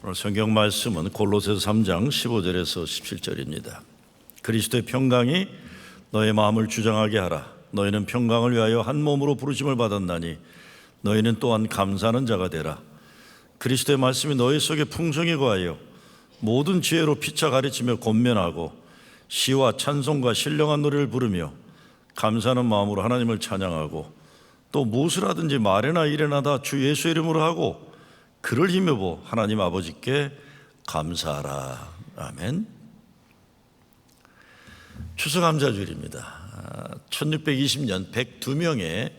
오늘 성경 말씀은 골로새서 3장 15절에서 17절입니다. 그리스도의 평강이 너의 마음을 주장하게 하라. 너희는 평강을 위하여 한 몸으로 부르심을 받았나니 너희는 또한 감사하는 자가 되라. 그리스도의 말씀이 너희 속에 풍성히 거하여 모든 지혜로 피차 가르치며 권면하고 시와 찬송과 신령한 노래를 부르며 감사하는 마음으로 하나님을 찬양하고 또 무엇을 하든지 말이나 일이나 다 주 예수의 이름으로 하고 그를 힘입어 하나님 아버지께 감사하라. 아멘. 추수감사주일입니다. 1620년 102명의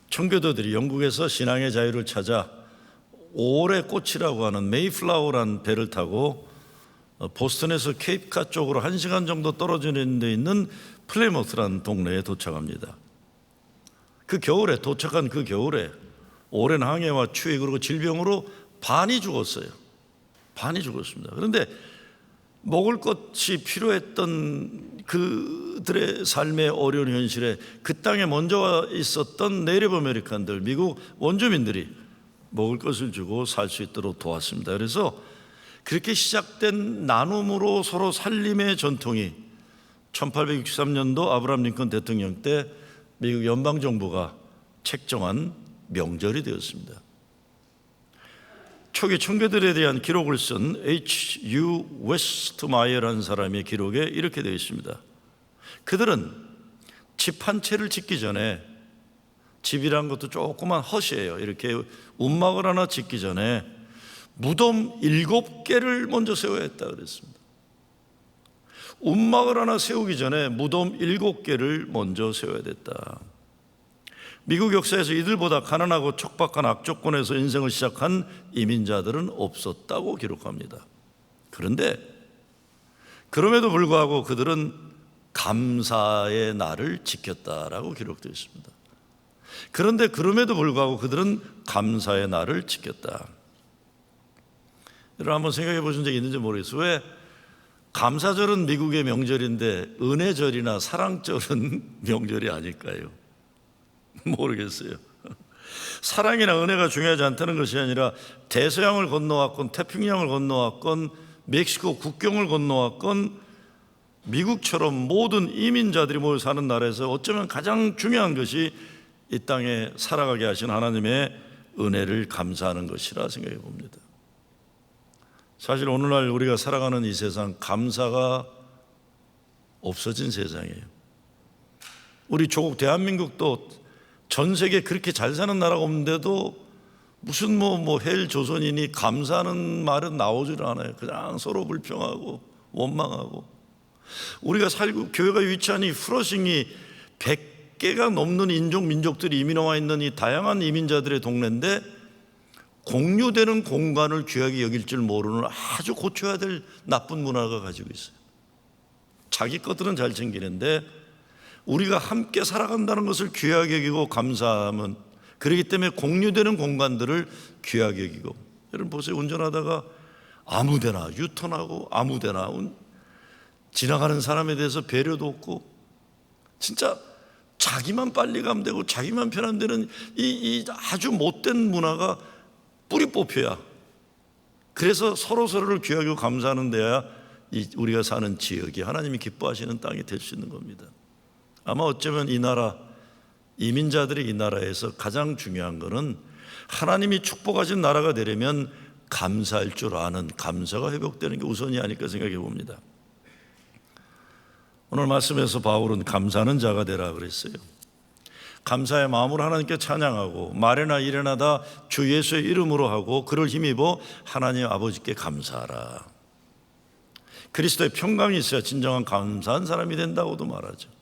청교도들이 영국에서 신앙의 자유를 찾아 5월의 꽃이라고 하는 메이플라워라는 배를 타고 보스턴에서 케이프카 쪽으로 1시간 정도 떨어지는 데 있는 플레이모스라는 동네에 도착합니다. 도착한 그 겨울에 오랜 항해와 추위 그리고 질병으로 반이 죽었어요. 반이 죽었습니다. 그런데 먹을 것이 필요했던 그들의 삶의 어려운 현실에 그 땅에 먼저 와 있었던 네이티브 아메리칸들, 미국 원주민들이 먹을 것을 주고 살 수 있도록 도왔습니다. 그래서 그렇게 시작된 나눔으로 서로 살림의 전통이 1863년도 아브라함 링컨 대통령 때 미국 연방정부가 책정한 명절이 되었습니다. 초기 청교들에 대한 기록을 쓴 H.U. 웨스트마이어라는 사람의 기록에 이렇게 되어 있습니다. 그들은 집 한 채를 짓기 전에, 집이란 것도 조그만 헛이에요. 이렇게 움막을 하나 짓기 전에 무덤 7개를 먼저 세워야 했다 그랬습니다. 움막을 하나 세우기 전에 무덤 7개를 먼저 세워야 됐다. 미국 역사에서 이들보다 가난하고 척박한 악조건에서 인생을 시작한 이민자들은 없었다고 기록합니다. 그런데 그럼에도 불구하고 그들은 감사의 날을 지켰다라고 기록되어 있습니다. 그런데 그럼에도 불구하고 그들은 감사의 날을 지켰다. 여러분 한번 생각해 보신 적이 있는지 모르겠어요. 왜 감사절은 미국의 명절인데 은혜절이나 사랑절은 명절이 아닐까요? 모르겠어요. 사랑이나 은혜가 중요하지 않다는 것이 아니라 대서양을 건너왔건 태평양을 건너왔건 멕시코 국경을 건너왔건 미국처럼 모든 이민자들이 모여 사는 나라에서 어쩌면 가장 중요한 것이 이 땅에 살아가게 하신 하나님의 은혜를 감사하는 것이라 생각해 봅니다. 사실 오늘날 우리가 살아가는 이 세상 감사가 없어진 세상이에요. 우리 조국 대한민국도 전 세계 그렇게 잘 사는 나라가 없는데도 무슨 헬 조선인이 감사하는 말은 나오질 않아요. 그냥 서로 불평하고 원망하고. 우리가 살고 교회가 위치한 이 프러싱이 100개가 넘는 민족들이 이민 와 있는 이 다양한 이민자들의 동네인데 공유되는 공간을 귀하게 여길 줄 모르는 아주 고쳐야 될 나쁜 문화가 가지고 있어요. 자기 것들은 잘 챙기는데 우리가 함께 살아간다는 것을 귀하게 여기고 감사하면, 그렇기 때문에 공유되는 공간들을 귀하게 여기고. 여러분 보세요. 운전하다가 아무데나 유턴하고 아무데나 지나가는 사람에 대해서 배려도 없고 진짜 자기만 빨리 가면 되고 자기만 편하면 되는 이 아주 못된 문화가 뿌리 뽑혀야, 그래서 서로서로를 귀하게 감사하는 데야 우리가 사는 지역이 하나님이 기뻐하시는 땅이 될 수 있는 겁니다. 아마 어쩌면 이 나라, 이민자들이 이 나라에서 가장 중요한 것은 하나님이 축복하신 나라가 되려면 감사할 줄 아는 감사가 회복되는 게 우선이 아닐까 생각해 봅니다. 오늘 말씀에서 바울은 감사하는 자가 되라 그랬어요. 감사의 마음으로 하나님께 찬양하고 말이나 일이나 다 주 예수의 이름으로 하고 그를 힘입어 하나님 아버지께 감사하라. 그리스도의 평강이 있어야 진정한 감사한 사람이 된다고도 말하죠.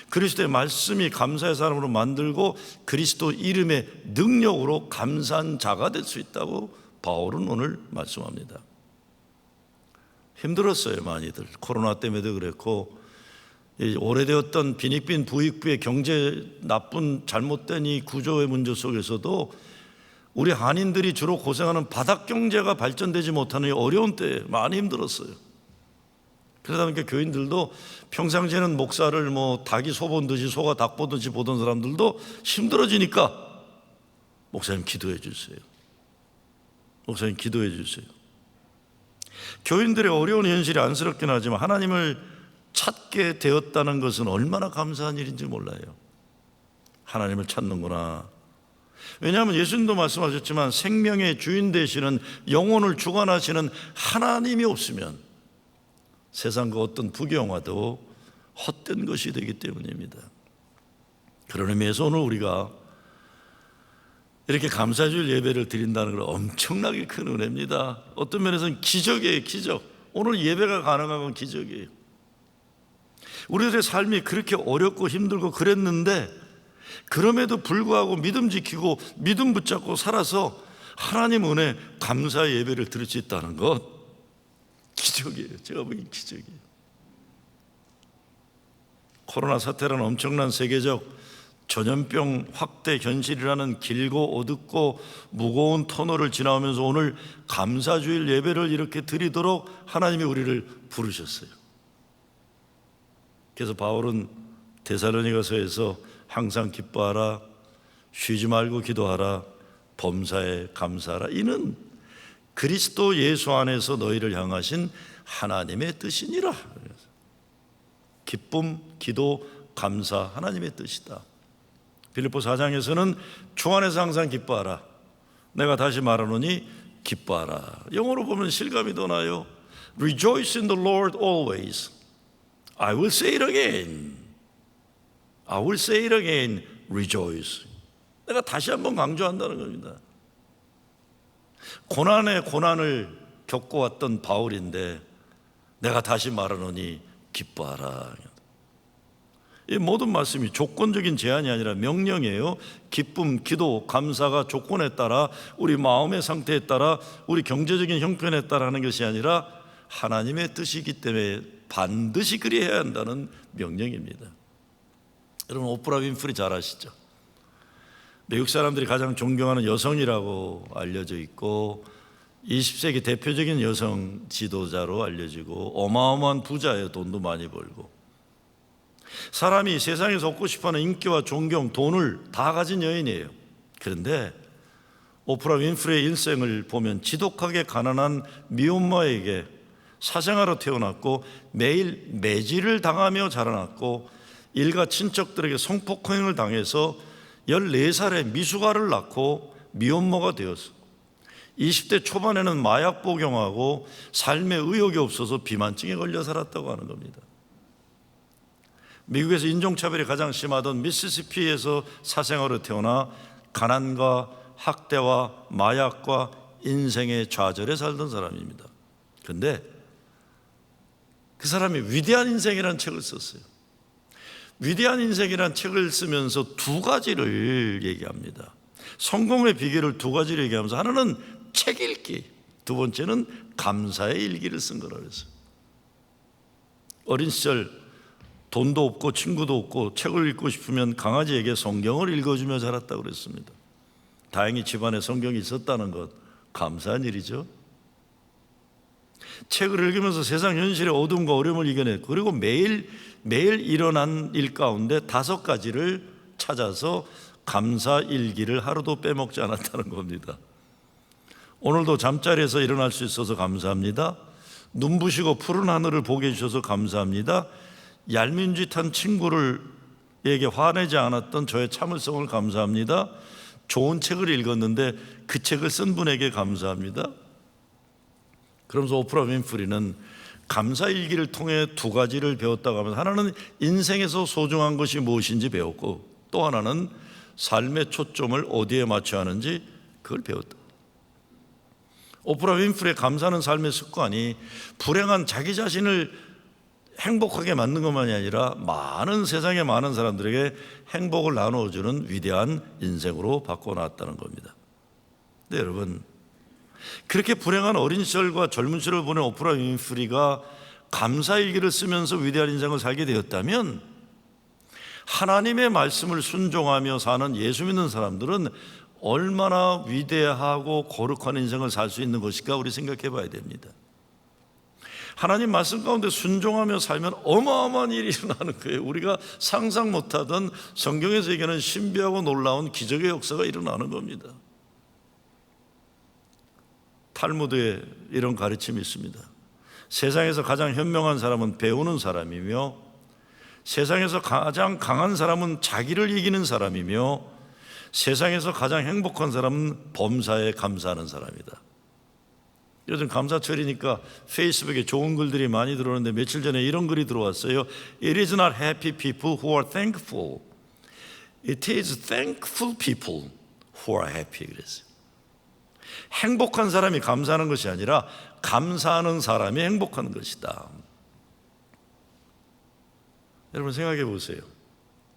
그리스도의 말씀이 감사의 사람으로 만들고 그리스도 이름의 능력으로 감사한 자가 될 수 있다고 바울은 오늘 말씀합니다. 힘들었어요. 많이들 코로나 때문에도 그랬고 오래되었던 빈익빈 부익부의 경제 나쁜 잘못된 이 구조의 문제 속에서도 우리 한인들이 주로 고생하는 바닥 경제가 발전되지 못하는 이 어려운 때에 많이 힘들었어요. 그러다 보니까 교인들도 평상시에는 목사를 닭이 소 보듯이 소가 닭 보듯이 보던 사람들도 힘들어지니까 목사님 기도해 주세요. 목사님 기도해 주세요. 교인들의 어려운 현실이 안쓰럽긴 하지만 하나님을 찾게 되었다는 것은 얼마나 감사한 일인지 몰라요. 하나님을 찾는구나. 왜냐하면 예수님도 말씀하셨지만 생명의 주인 되시는, 영혼을 주관하시는 하나님이 없으면 세상 그 어떤 부귀영화도 헛된 것이 되기 때문입니다. 그런 의미에서 오늘 우리가 이렇게 감사주일 예배를 드린다는 건 엄청나게 큰 은혜입니다. 어떤 면에서는 기적이에요. 기적. 오늘 예배가 가능한 건 기적이에요. 우리들의 삶이 그렇게 어렵고 힘들고 그랬는데 그럼에도 불구하고 믿음 지키고 믿음 붙잡고 살아서 하나님 은혜 감사 예배를 드릴 수 있다는 것, 기적이에요. 제가 보기엔 기적이에요. 코로나 사태라는 엄청난 세계적 전염병 확대 현실이라는 길고 어둡고 무거운 터널을 지나오면서 오늘 감사주일 예배를 이렇게 드리도록 하나님이 우리를 부르셨어요. 그래서 바울은 데살로니가서에서 항상 기뻐하라, 쉬지 말고 기도하라, 범사에 감사하라. 이는 그리스도 예수 안에서 너희를 향하신 하나님의 뜻이니라. 기쁨, 기도, 감사, 하나님의 뜻이다. 빌립보 4장에서는 주 안에서 항상 기뻐하라. 내가 다시 말하노니 기뻐하라. 영어로 보면 실감이 더 나요. Rejoice in the Lord always. I will say it again. I will say it again. Rejoice. 내가 다시 한번 강조한다는 겁니다. 고난에 고난을 겪어왔던 바울인데 내가 다시 말하노니 기뻐하라. 이 모든 말씀이 조건적인 제한이 아니라 명령이에요. 기쁨, 기도, 감사가 조건에 따라, 우리 마음의 상태에 따라, 우리 경제적인 형편에 따라 하는 것이 아니라 하나님의 뜻이기 때문에 반드시 그리해야 한다는 명령입니다. 여러분, 오프라 윈프리 잘 아시죠? 미국 사람들이 가장 존경하는 여성이라고 알려져 있고 20세기 대표적인 여성 지도자로 알려지고 어마어마한 부자예요. 돈도 많이 벌고. 사람이 세상에서 얻고 싶어하는 인기와 존경, 돈을 다 가진 여인이에요. 그런데 오프라 윈프리의 일생을 보면 지독하게 가난한 미혼모에게 사생아로 태어났고 매일 매질을 당하며 자라났고 일가 친척들에게 성폭행을 당해서 14살에 미숙아를 낳고 미혼모가 되었어. 20대 초반에는 마약 복용하고 삶에 의욕이 없어서 비만증에 걸려 살았다고 하는 겁니다. 미국에서 인종차별이 가장 심하던 미시시피에서 사생아로 태어나 가난과 학대와 마약과 인생의 좌절에 살던 사람입니다. 그런데 그 사람이 위대한 인생이라는 책을 썼어요. 위대한 인생이라는 책을 쓰면서 두 가지를 얘기합니다. 성공의 비결을 두 가지를 얘기하면서 하나는 책 읽기, 두 번째는 감사의 일기를 쓴 거라 그랬어요. 어린 시절 돈도 없고 친구도 없고 책을 읽고 싶으면 강아지에게 성경을 읽어주며 자랐다고 그랬습니다. 다행히 집안에 성경이 있었다는 것, 감사한 일이죠. 책을 읽으면서 세상 현실의 어둠과 어려움을 이겨냈고, 그리고 매일 일어난 일 가운데 5가지를 찾아서 감사 일기를 하루도 빼먹지 않았다는 겁니다. 오늘도 잠자리에서 일어날 수 있어서 감사합니다. 눈부시고 푸른 하늘을 보게 해주셔서 감사합니다. 얄민 짓한 친구에게 화내지 않았던 저의 참을성을 감사합니다. 좋은 책을 읽었는데 그 책을 쓴 분에게 감사합니다. 그러면서 오프라 윈프리는 감사일기를 통해 두 가지를 배웠다고 하면서 하나는 인생에서 소중한 것이 무엇인지 배웠고 또 하나는 삶의 초점을 어디에 맞춰야 하는지 그걸 배웠다. 오프라 윈프리의 감사하는 삶의 습관이 불행한 자기 자신을 행복하게 만든 것만이 아니라 세상의 많은 사람들에게 행복을 나누어주는 위대한 인생으로 바꿔놨다는 겁니다. 네, 여러분, 그렇게 불행한 어린 시절과 젊은 시절을 보낸 오프라 윈프리가 감사일기를 쓰면서 위대한 인생을 살게 되었다면 하나님의 말씀을 순종하며 사는 예수 믿는 사람들은 얼마나 위대하고 거룩한 인생을 살 수 있는 것일까 우리 생각해 봐야 됩니다. 하나님 말씀 가운데 순종하며 살면 어마어마한 일이 일어나는 거예요. 우리가 상상 못하던 성경에서 얘기하는 신비하고 놀라운 기적의 역사가 일어나는 겁니다. 탈무드에 이런 가르침이 있습니다. 세상에서 가장 현명한 사람은 배우는 사람이며, 세상에서 가장 강한 사람은 자기를 이기는 사람이며, 세상에서 가장 행복한 사람은 범사에 감사하는 사람이다. 요즘 감사철이니까 페이스북에 좋은 글들이 많이 들어오는데, 며칠 전에 이런 글이 들어왔어요. It is not happy people who are thankful. It is thankful people who are happy. 그랬어요. 행복한 사람이 감사하는 것이 아니라 감사하는 사람이 행복한 것이다. 여러분 생각해 보세요.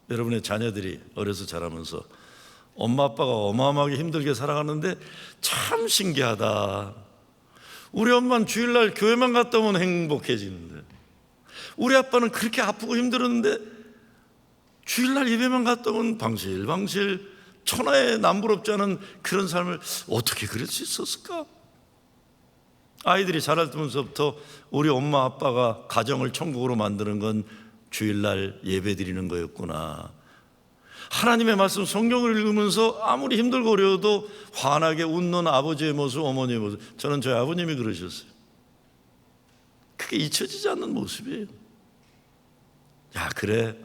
여러분의 자녀들이 어려서 자라면서 엄마 아빠가 어마어마하게 힘들게 살아가는데 참 신기하다. 우리 엄마는 주일날 교회만 갔다 오면 행복해지는데, 우리 아빠는 그렇게 아프고 힘들었는데 주일날 예배만 갔다 오면 방실방실 천하에 남부럽지 않은 그런 삶을 어떻게 그럴 수 있었을까? 아이들이 자랄 때부터 우리 엄마 아빠가 가정을 천국으로 만드는 건 주일날 예배 드리는 거였구나. 하나님의 말씀 성경을 읽으면서 아무리 힘들고 어려워도 환하게 웃는 아버지의 모습, 어머니의 모습, 저는 저희 아버님이 그러셨어요. 그게 잊혀지지 않는 모습이에요. 야, 그래,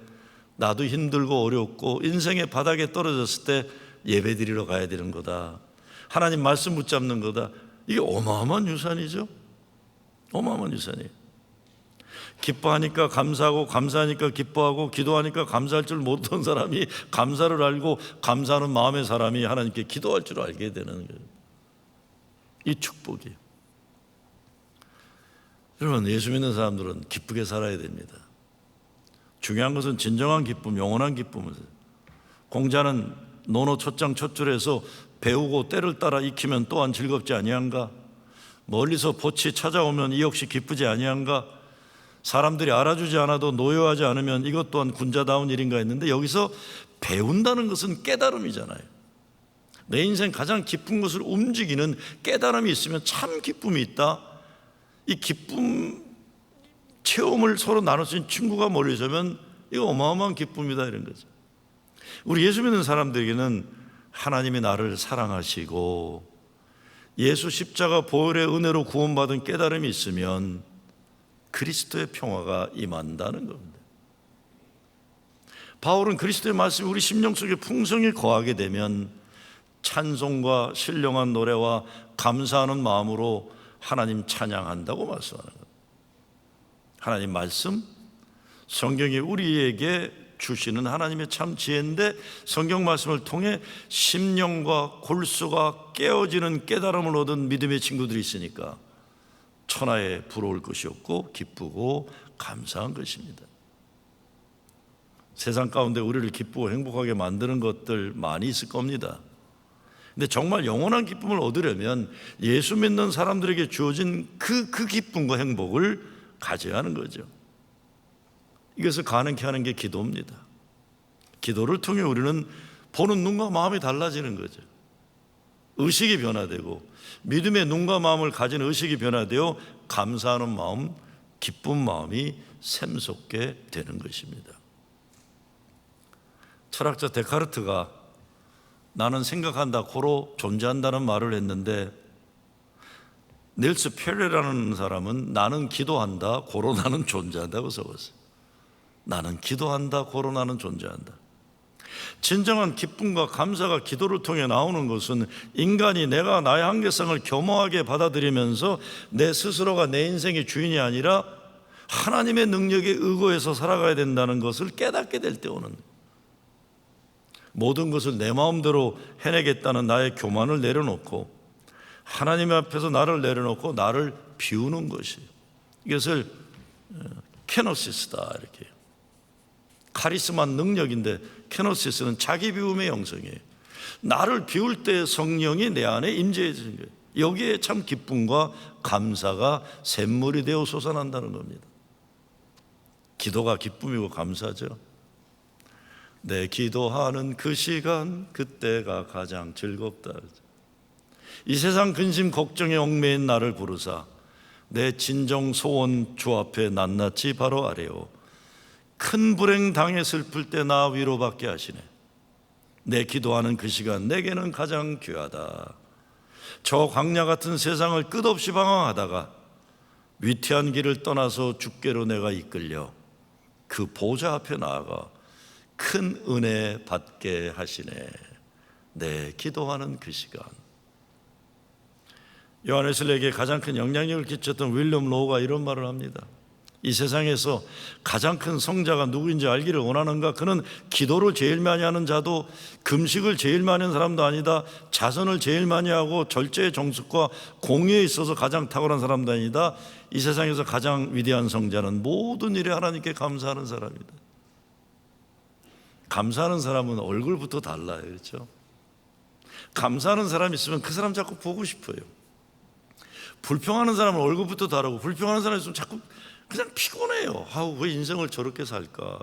나도 힘들고 어렵고 인생의 바닥에 떨어졌을 때 예배 드리러 가야 되는 거다. 하나님 말씀 붙잡는 거다. 이게 어마어마한 유산이죠. 어마어마한 유산이에요. 기뻐하니까 감사하고, 감사하니까 기뻐하고, 기도하니까 감사할 줄 모르던 사람이 감사를 알고, 감사하는 마음의 사람이 하나님께 기도할 줄 알게 되는 거예요. 이 축복이에요. 여러분, 예수 믿는 사람들은 기쁘게 살아야 됩니다. 중요한 것은 진정한 기쁨, 영원한 기쁨을. 공자는 논어 첫장 첫줄에서 배우고 때를 따라 익히면 또한 즐겁지 아니한가? 멀리서 볕이 찾아오면 이 역시 기쁘지 아니한가? 사람들이 알아주지 않아도 노여하지 않으면 이것 또한 군자다운 일인가 했는데, 여기서 배운다는 것은 깨달음이잖아요. 내 인생 가장 기쁜 것을 움직이는 깨달음이 있으면 참 기쁨이 있다. 이 기쁨 체험을 서로 나눌 수 있는 친구가 멀리서면 이거 어마어마한 기쁨이다, 이런 거죠. 우리 예수 믿는 사람들에게는 하나님이 나를 사랑하시고 예수 십자가 보혈의 은혜로 구원받은 깨달음이 있으면 그리스도의 평화가 임한다는 겁니다. 바울은 그리스도의 말씀이 우리 심령 속에 풍성히 거하게 되면 찬송과 신령한 노래와 감사하는 마음으로 하나님 찬양한다고 말씀하는 겁니다. 하나님 말씀, 성경이 우리에게 주시는 하나님의 참 지혜인데, 성경 말씀을 통해 심령과 골수가 깨어지는 깨달음을 얻은 믿음의 친구들이 있으니까 천하에 부러울 것이 없고 기쁘고 감사한 것입니다. 세상 가운데 우리를 기쁘고 행복하게 만드는 것들 많이 있을 겁니다. 근데 정말 영원한 기쁨을 얻으려면 예수 믿는 사람들에게 주어진 그 기쁨과 행복을 가져야 하는 거죠. 이것을 가능케 하는 게 기도입니다. 기도를 통해 우리는 보는 눈과 마음이 달라지는 거죠. 의식이 변화되고, 믿음의 눈과 마음을 가진 의식이 변화되어 감사하는 마음, 기쁜 마음이 샘솟게 되는 것입니다. 철학자 데카르트가 나는 생각한다 고로 존재한다는 말을 했는데, 닐스 페레라는 사람은 나는 기도한다 고로 나는 존재한다고 적었어요. 나는 기도한다 고로 나는 존재한다. 진정한 기쁨과 감사가 기도를 통해 나오는 것은 인간이 내가 나의 한계성을 겸허하게 받아들이면서 내 스스로가 내 인생의 주인이 아니라 하나님의 능력에 의거해서 살아가야 된다는 것을 깨닫게 될 때 오는, 모든 것을 내 마음대로 해내겠다는 나의 교만을 내려놓고 하나님 앞에서 나를 내려놓고 나를 비우는 것이, 이것을 케노시스다 이렇게, 카리스마 능력인데 케노시스는 자기 비움의 영성이에요. 나를 비울 때 성령이 내 안에 임재해지는 거예요. 여기에 참 기쁨과 감사가 샘물이 되어 솟아난다는 겁니다. 기도가 기쁨이고 감사죠. 내 기도하는 그 시간, 그때가 가장 즐겁다. 이 세상 근심 걱정에 얽매인 나를 부르사 내 진정 소원 주 앞에 낱낱이 바로 아래요. 큰 불행 당해 슬플 때 나 위로받게 하시네. 내 기도하는 그 시간 내게는 가장 귀하다. 저 광야 같은 세상을 끝없이 방황하다가 위태한 길을 떠나서 주께로 내가 이끌려 그 보좌 앞에 나아가 큰 은혜 받게 하시네. 네, 기도하는 그 시간. 요한웨슬리에게 가장 큰 영향력을 끼쳤던 윌리엄 로우가 이런 말을 합니다. 이 세상에서 가장 큰 성자가 누구인지 알기를 원하는가? 그는 기도를 제일 많이 하는 자도 금식을 제일 많이 하는 사람도 아니다. 자선을 제일 많이 하고 절제의 정숙과 공의에 있어서 가장 탁월한 사람도 아니다. 이 세상에서 가장 위대한 성자는 모든 일에 하나님께 감사하는 사람이다. 감사하는 사람은 얼굴부터 달라요. 그렇죠? 감사하는 사람이 있으면 그 사람 자꾸 보고 싶어요. 불평하는 사람은 얼굴부터 다르고, 불평하는 사람이 있으면 자꾸 그냥 피곤해요. 아우, 왜 인생을 저렇게 살까?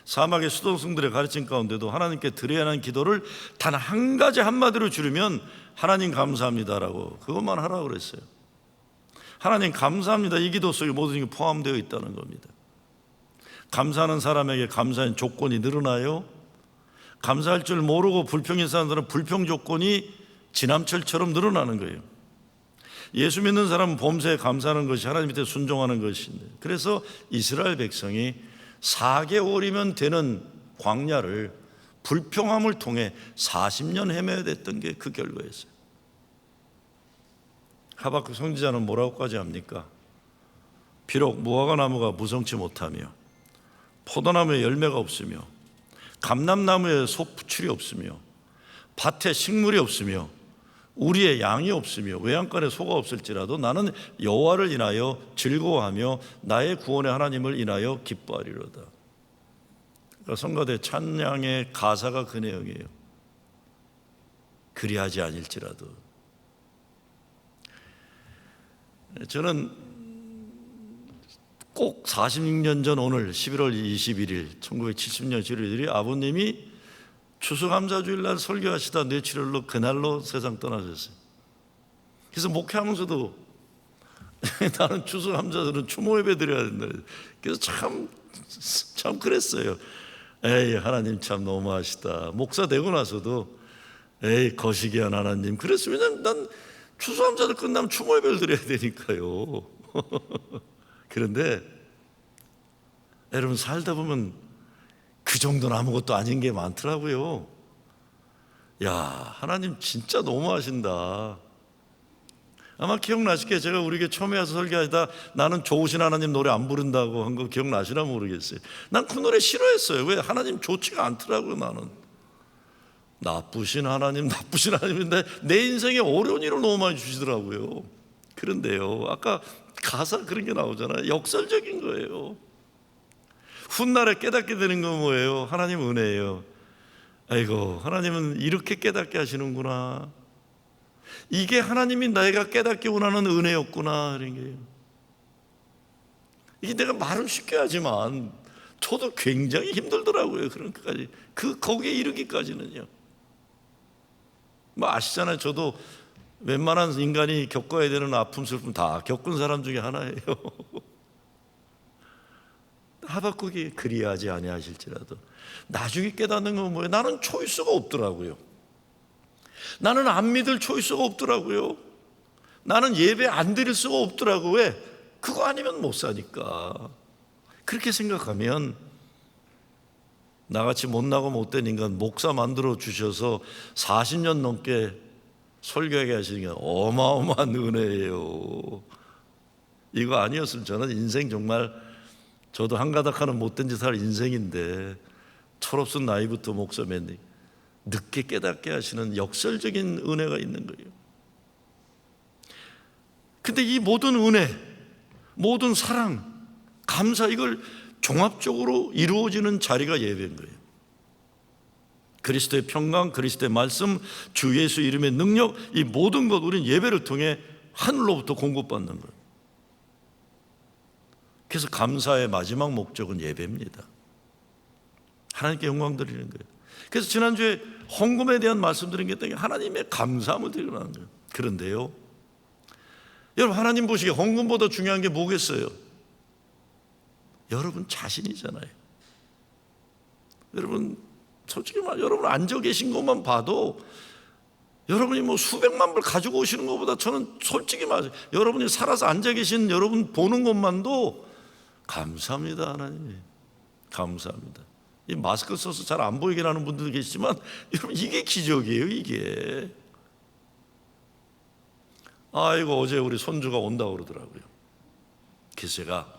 사막의 수도승들의 가르침 가운데도 하나님께 드려야 하는 기도를 단 한 가지 한마디로 줄이면 하나님 감사합니다라고, 그것만 하라고 그랬어요. 하나님 감사합니다. 이 기도 속에 모든 게 포함되어 있다는 겁니다. 감사하는 사람에게 감사의 조건이 늘어나요. 감사할 줄 모르고 불평이 사는 사람은 불평 조건이 지남철처럼 늘어나는 거예요. 예수 믿는 사람은 범사에 감사하는 것이 하나님 밑에 순종하는 것인데, 그래서 이스라엘 백성이 4개월이면 되는 광야를 불평함을 통해 40년 헤매야 됐던 게 그 결과였어요. 하박국 선지자는 뭐라고까지 합니까? 비록 무화과 나무가 무성치 못하며 포도나무에 열매가 없으며 감람나무에 소풀이 없으며 밭에 식물이 없으며 우리의 양이 없으며 외양간에 소가 없을지라도 나는 여호와를 인하여 즐거워하며 나의 구원의 하나님을 인하여 기뻐하리로다. 그러니까 성가대 찬양의 가사가 그 내용이에요. 그리하지 아닐지라도. 저는 꼭 46년 전 오늘 11월 21일 1970년 11일이 아버님이 추수감사주일날 설교하시다 뇌출혈로 그날로 세상 떠나셨어요. 그래서 목회하면서도 나는 추수감사들은 추모 예배 드려야 된다. 그래서 참 그랬어요. 에이, 하나님 참 너무하시다. 목사 되고 나서도 에이, 거시기한 하나님. 그랬으면 왜냐면 난 추수감사들 끝나면 추모 예배를 드려야 되니까요. 그런데 여러분, 살다 보면 그 정도는 아무것도 아닌 게 많더라고요. 야, 하나님 진짜 너무하신다. 아마 기억나실 거예요. 제가 우리 교회 처음에 와서 설교하다 나는 좋으신 하나님 노래 안 부른다고 한 거 기억나시나 모르겠어요. 난 그 노래 싫어했어요. 왜? 하나님 좋지가 않더라고요. 나는 나쁘신 하나님인데 내 인생에 어려운 일을 너무 많이 주시더라고요. 그런데요, 아까 가사 그런 게 나오잖아요. 역설적인 거예요. 훗날에 깨닫게 되는 건 뭐예요? 하나님 은혜예요. 아이고, 하나님은 이렇게 깨닫게 하시는구나. 이게 하나님이 내가 깨닫기 원하는 은혜였구나, 이런 게요. 이게 내가 말은 쉽게 하지만 저도 굉장히 힘들더라고요. 그런 것까지 거기에 이르기까지는요. 뭐 아시잖아요. 저도 웬만한 인간이 겪어야 되는 아픔, 슬픔 다 겪은 사람 중에 하나예요. 하박국이 그리하지 아니하실지라도. 나중에 깨닫는 건 뭐예요? 나는 초이스가 없더라고요. 나는 안 믿을 초이스가 없더라고요. 나는 예배 안 드릴 수가 없더라고요. 왜? 그거 아니면 못 사니까. 그렇게 생각하면 나같이 못나고 못된 인간 목사 만들어 주셔서 40년 넘게 설교하게 하시는 게 어마어마한 은혜예요. 이거 아니었으면 저는 인생 정말, 저도 한가닥하는 못된 짓 할 인생인데 철없은 나이부터 목사 맨 늦게 깨닫게 하시는 역설적인 은혜가 있는 거예요. 근데 이 모든 은혜, 모든 사랑, 감사, 이걸 종합적으로 이루어지는 자리가 예배인 거예요. 그리스도의 평강, 그리스도의 말씀, 주 예수 이름의 능력, 이 모든 것 우리는 예배를 통해 하늘로부터 공급받는 거예요. 그래서 감사의 마지막 목적은 예배입니다. 하나님께 영광 드리는 거예요. 그래서 지난주에 헌금에 대한 말씀드린 게 하나님의 감사함을 드리는 거예요. 그런데요, 여러분, 하나님 보시기에 헌금보다 중요한 게 뭐겠어요? 여러분 자신이잖아요. 여러분 솔직히 말, 여러분 앉아 계신 것만 봐도 여러분이 뭐 수백만 불 가지고 오시는 것보다 저는 솔직히 말해서 여러분이 살아서 앉아 계신 여러분 보는 것만도 감사합니다. 하나님 감사합니다. 이 마스크 써서 잘 안 보이게 하는 분들도 계시지만 여러분 이게 기적이에요. 이게 아이고 어제 우리 손주가 온다고 그러더라고요. 그래서 제가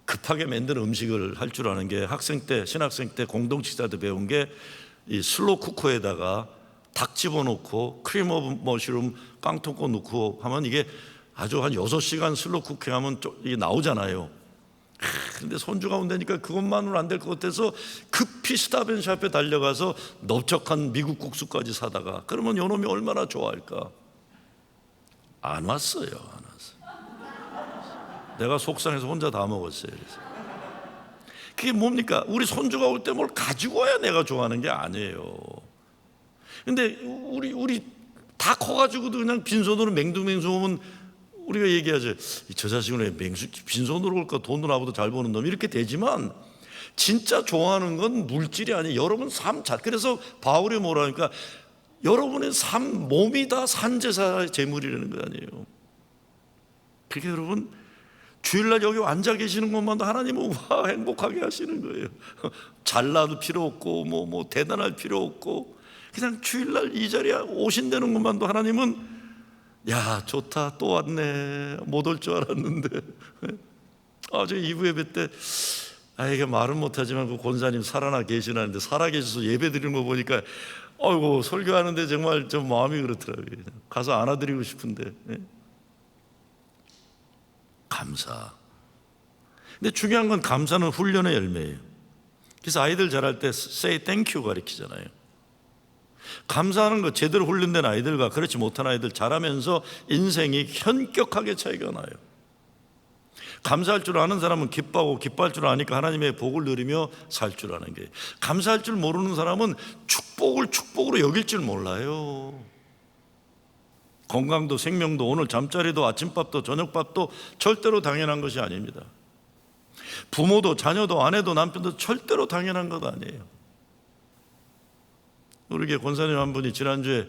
급하게 만든 음식을 할 줄 아는 게 학생 때 신학생 때 공동 식사 때 배운 게 이 슬로 쿠커에다가 닭 집어넣고 크림 오브 머쉬룸 깡통코 넣고 하면 이게 아주 한 6시간 슬로 쿠킹하면 이게 나오잖아요. 근데 손주가 온다니까 그것만으로 안 될 것 같아서 급히 스타벤샵에 달려가서 넓적한 미국 국수까지 사다가 그러면 요놈이 얼마나 좋아할까. 안 왔어요. 안 왔어요. 내가 속상해서 혼자 다 먹었어요. 그래서 그게 뭡니까? 우리 손주가 올 때 뭘 가지고 와야 내가 좋아하는 게 아니에요. 근데 우리 다 커가지고도 그냥 빈손으로 맹둥맹둥 오면 우리가 얘기하죠. 저 자식은 왜 빈손으로 올까? 돈도 나보다 잘 버는 놈 이렇게 되지만 진짜 좋아하는 건 물질이 아니에요. 여러분 삶 그래서 바울이 뭐라니까 여러분의 삶 몸이 다 산제사의 제물이라는 거 아니에요. 그게 여러분 주일날 여기 앉아 계시는 것만도 하나님은 와 행복하게 하시는 거예요. 잘나도 필요 없고 뭐 대단할 필요 없고 그냥 주일날 이 자리에 오신다는 것만도 하나님은 야 좋다 또 왔네 못 올 줄 알았는데 저 2부 예배 때 이게 말은 못하지만 그 권사님 살아나 계시나는데 살아계셔서 예배 드리는 거 보니까 아이고 설교하는데 정말 좀 마음이 그렇더라고요. 가서 안아드리고 싶은데 감사. 근데 중요한 건 감사는 훈련의 열매예요. 그래서 아이들 자랄 때 say thank you 가르치잖아요. 감사하는 거 제대로 훈련된 아이들과 그렇지 못한 아이들 자라면서 인생이 현격하게 차이가 나요. 감사할 줄 아는 사람은 기뻐하고 기뻐할 줄 아니까 하나님의 복을 누리며 살 줄 아는 게, 감사할 줄 모르는 사람은 축복을 축복으로 여길 줄 몰라요. 건강도 생명도 오늘 잠자리도 아침밥도 저녁밥도 절대로 당연한 것이 아닙니다. 부모도 자녀도 아내도 남편도 절대로 당연한 것 아니에요. 우리 교회 권사님 한 분이 지난주에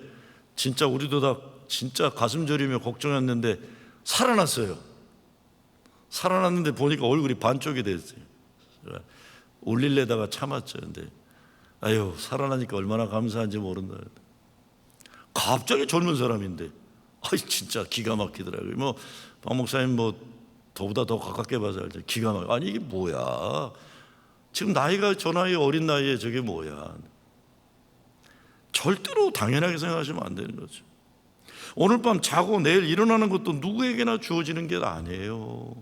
진짜 우리도 다 진짜 가슴 저리며 걱정했는데 살아났어요. 살아났는데 보니까 얼굴이 반쪽이 됐어요. 울릴래다가 참았죠. 근데 아유 살아나니까 얼마나 감사한지 모른다. 갑자기 젊은 사람인데 진짜 기가 막히더라고요. 뭐 박 목사님 뭐 저보다 더 가깝게 봐서 알죠. 기가 막혀. 아니 이게 뭐야? 지금 나이가 저 나이 어린 나이에 저게 뭐야? 절대로 당연하게 생각하시면 안 되는 거죠. 오늘 밤 자고 내일 일어나는 것도 누구에게나 주어지는 게 아니에요.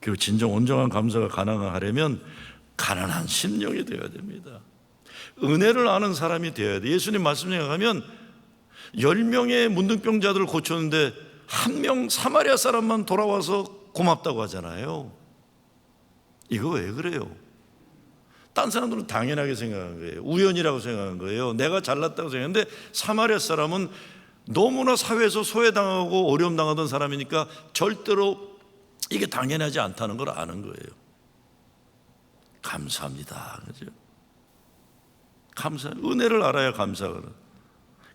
그리고 진정 온전한 감사가 가능하려면 가난한 심령이 되어야 됩니다. 은혜를 아는 사람이 되어야 돼. 예수님 말씀 생각하면 10명의 문둥병자들을 고쳤는데 한 명 사마리아 사람만 돌아와서 고맙다고 하잖아요. 이거 왜 그래요? 딴 사람들은 당연하게 생각한 거예요. 우연이라고 생각한 거예요. 내가 잘났다고 생각했는데 사마리아 사람은 너무나 사회에서 소외당하고 어려움 당하던 사람이니까 절대로 이게 당연하지 않다는 걸 아는 거예요. 감사합니다. 그죠? 감사, 은혜를 알아야 감사하거든.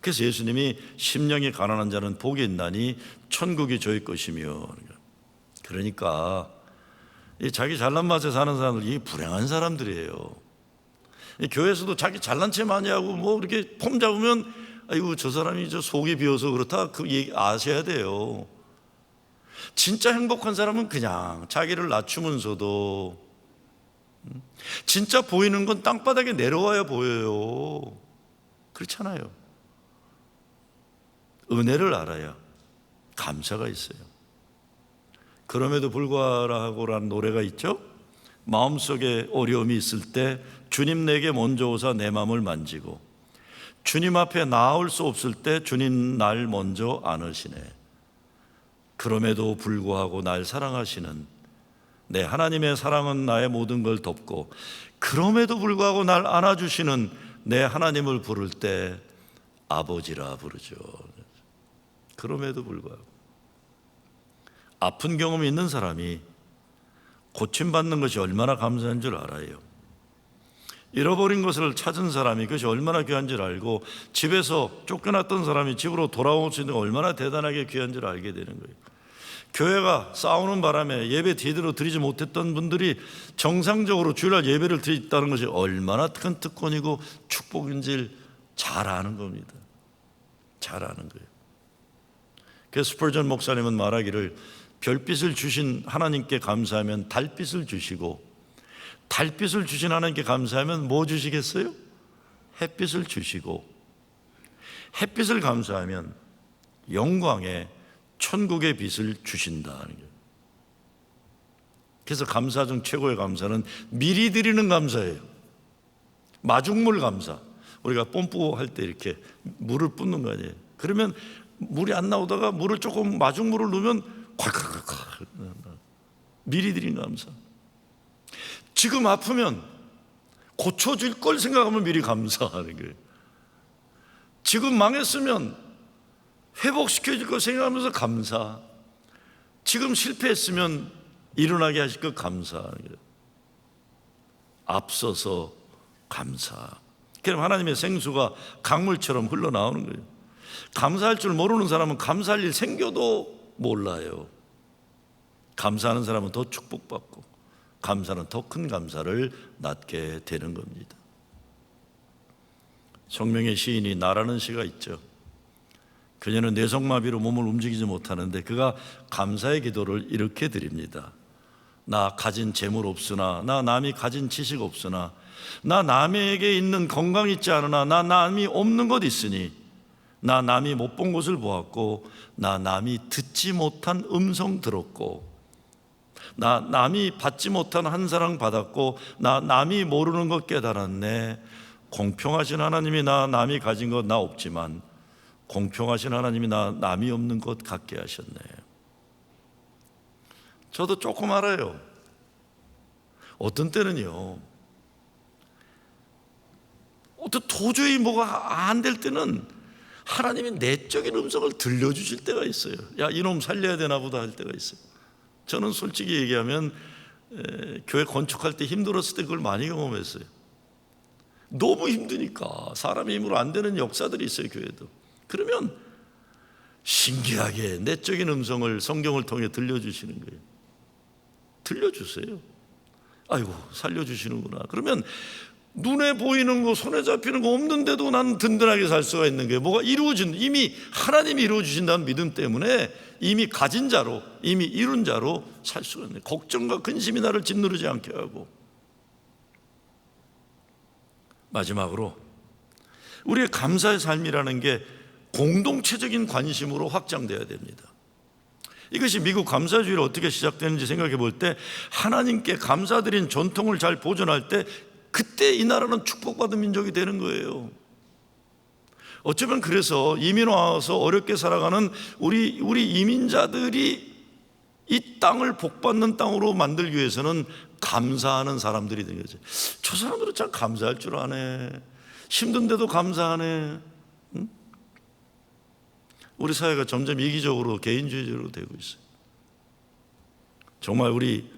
그래서 예수님이 심령이 가난한 자는 복이 있나니 천국이 저희 것이며, 그러니까 이 자기 잘난 맛에 사는 사람들 이 불행한 사람들이에요. 이 교회에서도 자기 잘난 체 많이 하고 뭐 이렇게 폼 잡으면 아이고 저 사람이 저 속이 비어서 그렇다 그 얘기 아셔야 돼요. 진짜 행복한 사람은 그냥 자기를 낮추면서도 진짜 보이는 건 땅바닥에 내려와야 보여요. 그렇잖아요. 은혜를 알아야 감사가 있어요. 그럼에도 불구하고라는 노래가 있죠. 마음속에 어려움이 있을 때 주님 내게 먼저 오사 내 마음을 만지고, 주님 앞에 나올 수 없을 때 주님 날 먼저 안으시네. 그럼에도 불구하고 날 사랑하시는 내 하나님의 사랑은 나의 모든 걸 덮고, 그럼에도 불구하고 날 안아주시는 내 하나님을 부를 때 아버지라 부르죠. 그럼에도 불구하고 아픈 경험이 있는 사람이 고침받는 것이 얼마나 감사한 줄 알아요. 잃어버린 것을 찾은 사람이 그것이 얼마나 귀한지를 알고, 집에서 쫓겨났던 사람이 집으로 돌아올 수 있는 게 얼마나 대단하게 귀한지를 알게 되는 거예요. 교회가 싸우는 바람에 예배 제대로 드리지 못했던 분들이 정상적으로 주일날 예배를 드린다는 것이 얼마나 큰 특권이고 축복인지를 잘 아는 겁니다. 잘 아는 거예요. 그래서 스펄전 목사님은 말하기를, 별빛을 주신 하나님께 감사하면 달빛을 주시고, 달빛을 주신 하나님께 감사하면 뭐 주시겠어요? 햇빛을 주시고, 햇빛을 감사하면 영광의 천국의 빛을 주신다는 거예요. 그래서 감사 중 최고의 감사는 미리 드리는 감사예요. 마중물 감사. 우리가 뽐뿌 할 때 이렇게 물을 붓는 거 아니에요. 그러면 물이 안 나오다가 물을 조금 마중물을 넣으면 콸콸콸. 미리 드린 감사. 지금 아프면 고쳐줄 걸 생각하면 미리 감사하는 거예요. 지금 망했으면 회복시켜줄 걸 생각하면서 감사. 지금 실패했으면 일어나게 하실 것 감사하는 거예요. 앞서서 감사. 그럼 하나님의 생수가 강물처럼 흘러나오는 거예요. 감사할 줄 모르는 사람은 감사할 일 생겨도 몰라요. 감사하는 사람은 더 축복받고, 감사는 더 큰 감사를 낳게 되는 겁니다. 성명의 시인이 나라는 시가 있죠. 그녀는 뇌성마비로 몸을 움직이지 못하는데 그가 감사의 기도를 이렇게 드립니다. 나 가진 재물 없으나, 나 남이 가진 지식 없으나, 나 남에게 있는 건강 있지 않으나, 나 남이 없는 것 있으니, 나 남이 못 본 것을 보았고, 나 남이 듣지 못한 음성 들었고, 나 남이 받지 못한 한 사랑 받았고, 나 남이 모르는 것 깨달았네. 공평하신 하나님이 나 남이 가진 것 나 없지만 공평하신 하나님이 나 남이 없는 것 갖게 하셨네. 저도 조금 알아요. 어떤 때는요, 도저히 뭐가 안 될 때는 하나님이 내적인 음성을 들려주실 때가 있어요. 야, 이놈 살려야 되나 보다 할 때가 있어요. 저는 솔직히 얘기하면 교회 건축할 때 힘들었을 때 그걸 많이 경험했어요. 너무 힘드니까. 사람의 힘으로 안 되는 역사들이 있어요, 교회도. 그러면 신기하게 내적인 음성을 성경을 통해 들려주시는 거예요. 들려주세요. 아이고, 살려주시는구나. 그러면 눈에 보이는 거, 손에 잡히는 거 없는데도 나는 든든하게 살 수가 있는 게, 뭐가 이루어진, 이미 하나님이 이루어주신다는 믿음 때문에 이미 가진 자로, 이미 이룬 자로 살 수가 있는, 걱정과 근심이 나를 짓누르지 않게 하고. 마지막으로 우리의 감사의 삶이라는 게 공동체적인 관심으로 확장되어야 됩니다. 이것이 미국 감사주의를 어떻게 시작되는지 생각해 볼 때, 하나님께 감사드린 전통을 잘 보존할 때 그때 이 나라는 축복받은 민족이 되는 거예요. 어쩌면 그래서 이민 와서 어렵게 살아가는 우리 이민자들이 이 땅을 복받는 땅으로 만들기 위해서는 감사하는 사람들이 되는 거죠. 저 사람들은 참 감사할 줄 아네. 힘든데도 감사하네. 응? 우리 사회가 점점 이기적으로 개인주의적으로 되고 있어요. 정말 우리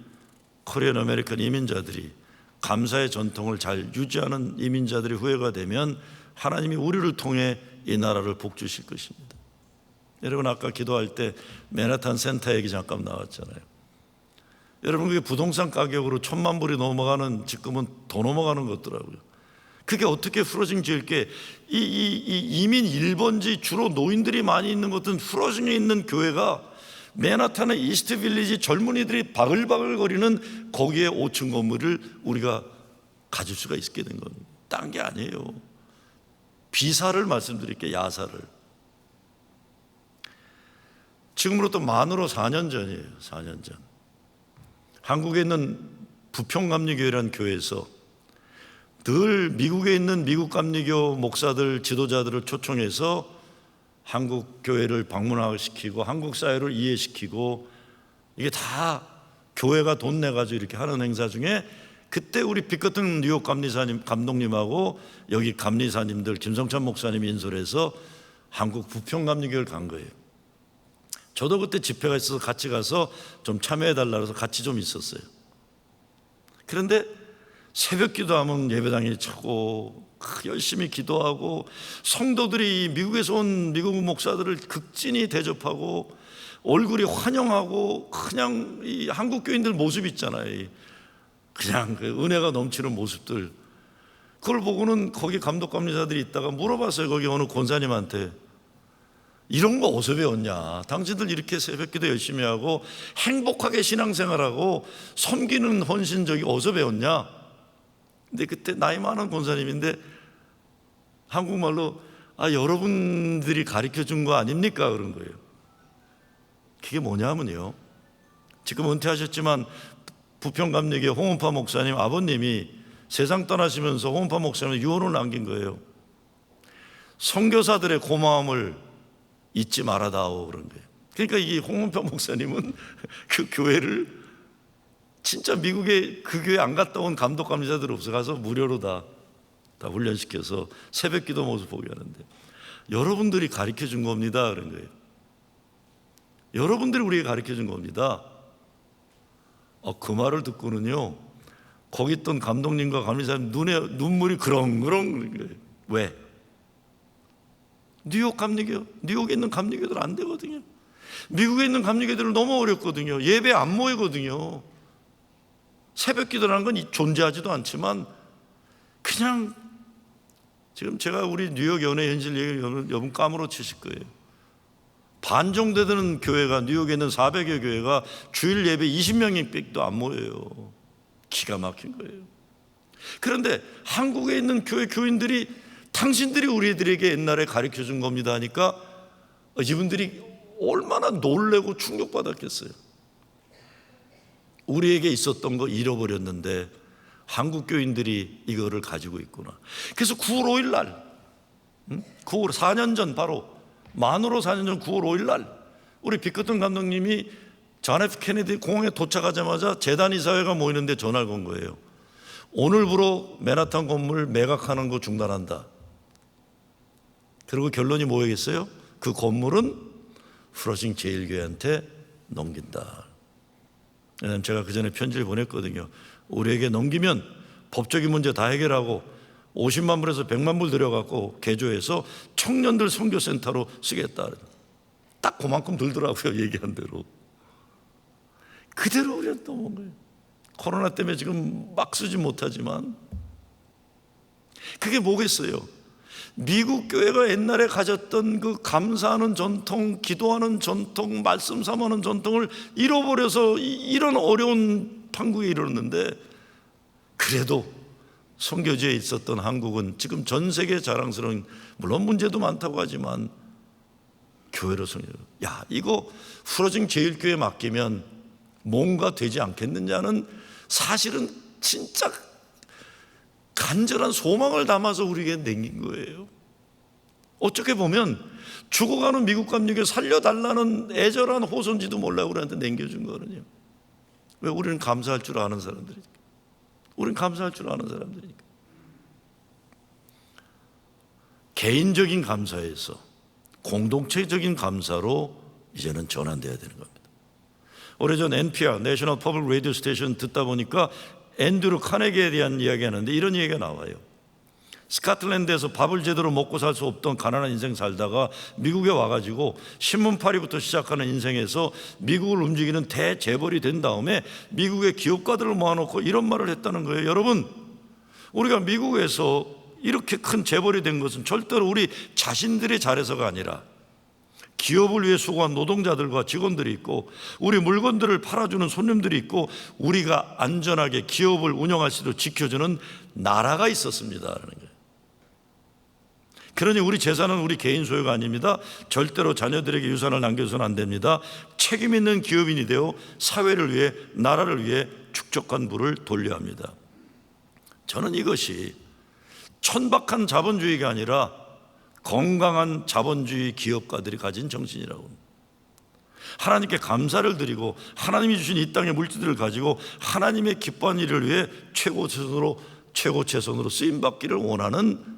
코리안 아메리칸 이민자들이 감사의 전통을 잘 유지하는 이민자들이 후회가 되면 하나님이 우리를 통해 이 나라를 복주실 것입니다. 여러분, 아까 기도할 때 맨하탄 센터 얘기 잠깐 나왔잖아요. 여러분, 그게 부동산 가격으로 1,000만 불이 넘어가는, 지금은 더 넘어가는 것더라고요. 그게 어떻게 후러징 지을 게, 이 이민 1번지 주로 노인들이 많이 있는 곳은 후러징에 있는 교회가 맨하탄의 이스트 빌리지 젊은이들이 바글바글 거리는 거기에 5층 건물을 우리가 가질 수가 있게 된 겁니다. 딴 게 아니에요. 비사를 말씀드릴게요. 야사를. 지금으로부터 만으로 4년 전이에요. 4년 전. 한국에 있는 부평감리교회라는 교회에서 늘 미국에 있는 미국 감리교 목사들, 지도자들을 초청해서 한국 교회를 방문시키고 한국 사회를 이해시키고, 이게 다 교회가 돈 내가지고 이렇게 하는 행사 중에, 그때 우리 빛같은 뉴욕 감리사님, 감독님하고 여기 감리사님들, 김성찬 목사님이 인솔해서 한국 부평감리교회를 간 거예요. 저도 그때 집회가 있어서 같이 가서 좀 참여해달라 해서 같이 좀 있었어요. 그런데 새벽 기도하면 예배당에 차고 열심히 기도하고, 성도들이 미국에서 온 미국 목사들을 극진히 대접하고 얼굴이 환영하고, 그냥 이 한국 교인들 모습 있잖아요. 그냥 그 은혜가 넘치는 모습들. 그걸 보고는 거기 감독 감리자들이 있다가 물어봤어요. 거기 어느 권사님한테, 이런 거 어디서 배웠냐? 당신들 이렇게 새벽기도 열심히 하고 행복하게 신앙생활하고 섬기는 헌신적이 어디서 배웠냐? 근데 그때 나이 많은 권사님인데 한국말로 여러분들이 가르쳐 준 거 아닙니까? 그런 거예요. 그게 뭐냐면요, 지금 은퇴하셨지만 부평감리교회 홍은파 목사님 아버님이 세상 떠나시면서 홍은파 목사님 유언을 남긴 거예요. 선교사들의 고마움을 잊지 말아다오, 그런 거예요. 그러니까 이 홍은파 목사님은 그 교회를 진짜 미국에 그 교회 안 갔다 온 감독 감리자들 없어가서 무료로 다 훈련시켜서 새벽 기도 모습 보게 하는데, 여러분들이 가르쳐 준 겁니다, 그런 거예요. 여러분들이 우리에게 가르쳐 준 겁니다. 그 말을 듣고는요, 거기 있던 감독님과 감리사님 눈에 눈물이 그렁그렁 그런 거예요. 왜? 뉴욕 감리교, 뉴욕에 있는 감리교들 안 되거든요. 미국에 있는 감리교들은 너무 어렵거든요. 예배 안 모이거든요. 새벽 기도라는 건 존재하지도 않지만, 그냥 지금 제가 우리 뉴욕 연애 현실 얘기를 여러분 까무러 치실 거예요. 반 정도 되는 교회가, 뉴욕에 있는 400여 교회가 주일 예배 20명도 안 모여요. 기가 막힌 거예요. 그런데 한국에 있는 교회 교인들이 당신들이 우리들에게 옛날에 가르쳐 준 겁니다 하니까 이분들이 얼마나 놀래고 충격받았겠어요. 우리에게 있었던 거 잃어버렸는데 한국 교인들이 이거를 가지고 있구나. 그래서 9월 5일 날, 9월 4년 전, 바로 만으로 4년 전 9월 5일 날 우리 빅커튼 감독님이 존 F 케네디 공항에 도착하자마자 재단 이사회가 모이는데 전화를 건 거예요. 오늘부로 맨하탄 건물 매각하는 거 중단한다. 그리고 결론이 뭐겠어요? 그 건물은 프로징 제일교회한테 넘긴다. 왜냐하면 제가 그 전에 편지를 보냈거든요. 우리에게 넘기면 법적인 문제 다 해결하고 50만 불에서 100만 불 들여갖고 개조해서 청년들 선교센터로 쓰겠다. 딱 그만큼 들더라고요. 얘기한 대로. 그대로 우리가 떠먹은 거예요. 코로나 때문에 지금 막 쓰지 못하지만, 그게 뭐겠어요? 미국 교회가 옛날에 가졌던 그 감사하는 전통, 기도하는 전통, 말씀 삼하는 전통을 잃어버려서 이런 어려운 판국에 이르렀는데, 그래도 선교지에 있었던 한국은 지금 전 세계 자랑스러운, 물론 문제도 많다고 하지만 교회로 성교. 야, 이거 프로징 제일교회에 맡기면 뭔가 되지 않겠느냐는, 사실은 진짜 간절한 소망을 담아서 우리에게 남긴 거예요. 어떻게 보면 죽어가는 미국 감리교회 살려달라는 애절한 호소인지도 몰라요. 우리한테 남겨준 거거든요. 왜? 우리는 감사할 줄 아는 사람들이니까. 우리는 감사할 줄 아는 사람들이니까. 개인적인 감사에서 공동체적인 감사로 이제는 전환되어야 되는 겁니다. 오래전 NPR, 내셔널 퍼블릭 라디오 스테이션 듣다 보니까 앤드루 카네기에 대한 이야기하는데 이런 얘기가 나와요. 스코틀랜드에서 밥을 제대로 먹고 살 수 없던 가난한 인생 살다가 미국에 와가지고 신문팔이부터 시작하는 인생에서 미국을 움직이는 대재벌이 된 다음에 미국의 기업가들을 모아놓고 이런 말을 했다는 거예요. 여러분, 우리가 미국에서 이렇게 큰 재벌이 된 것은 절대로 우리 자신들이 잘해서가 아니라 기업을 위해 수고한 노동자들과 직원들이 있고, 우리 물건들을 팔아주는 손님들이 있고, 우리가 안전하게 기업을 운영할 수 있도록 지켜주는 나라가 있었습니다라는 거예요. 그러니 우리 재산은 우리 개인 소유가 아닙니다. 절대로 자녀들에게 유산을 남겨서는 안 됩니다. 책임 있는 기업인이 되어 사회를 위해, 나라를 위해 축적한 부를 돌려야 합니다. 저는 이것이 천박한 자본주의가 아니라 건강한 자본주의 기업가들이 가진 정신이라고 합니다. 하나님께 감사를 드리고 하나님이 주신 이 땅의 물질들을 가지고 하나님의 기뻐하는 일을 위해 최고 최선으로 쓰임받기를 원하는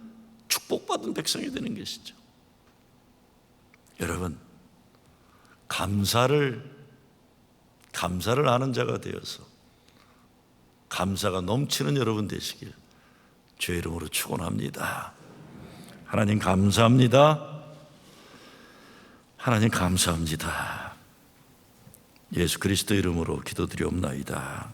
축복받은 백성이 되는 것이죠. 여러분, 감사를 하는 자가 되어서 감사가 넘치는 여러분 되시길 주의 이름으로 축원합니다. 하나님 감사합니다. 하나님 감사합니다. 예수 그리스도 이름으로 기도드리옵나이다.